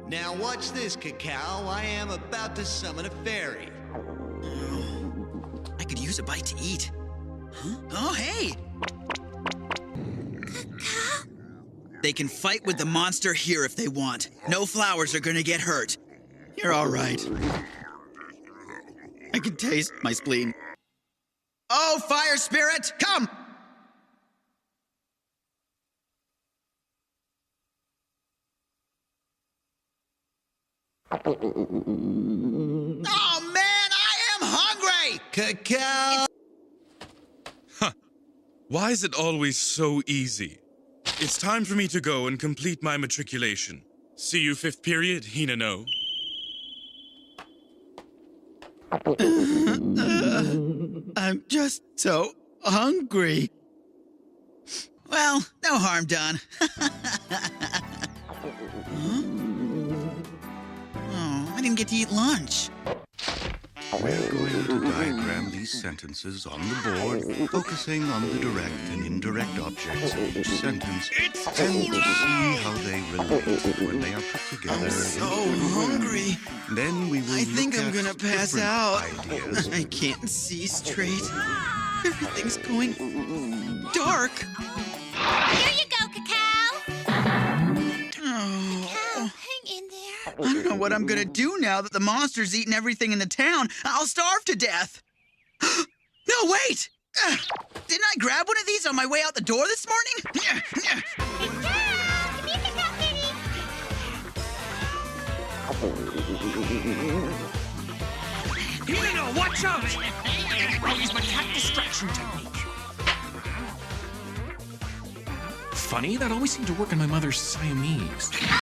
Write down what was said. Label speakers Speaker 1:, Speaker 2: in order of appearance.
Speaker 1: Now watch this, Cacao. I am about to summon a fairy.
Speaker 2: I could use a bite to eat. Huh? Oh, hey!
Speaker 3: Cacao?
Speaker 2: They can fight with the monster here if they want. No flowers are gonna get hurt. You're all right. I can taste my spleen. Oh, fire spirit, come! Oh, man, I am hungry!
Speaker 1: Cacao!
Speaker 4: Why is it always so easy? It's time for me to go and complete my matriculation. See you 5th period, Hinano.
Speaker 2: I'm just so hungry. Well, no harm done. Oh, I didn't get to eat lunch.
Speaker 5: We're going to diagram these sentences on the board, focusing on the direct and indirect objects of each sentence, and see how they relate when they are put together.
Speaker 2: I'm so hungry.
Speaker 5: Then we will
Speaker 2: I think
Speaker 5: look
Speaker 2: I'm
Speaker 5: at
Speaker 2: gonna pass
Speaker 5: different
Speaker 2: out.
Speaker 5: ideas.
Speaker 2: I can't see straight. Everything's going dark.
Speaker 3: Here you go, Cacao.
Speaker 2: Oh.
Speaker 3: Cacao, hang in there.
Speaker 2: I don't know what I'm gonna do now that the monster's eaten everything in the town. I'll starve to death. No, wait! Didn't I grab one of these on my way out the door this morning?
Speaker 3: Cacao! Come here, Cacao Kitty.
Speaker 6: Hinano, watch out! I'll use my cat distraction technique. Funny, that always seemed to work on my mother's Siamese.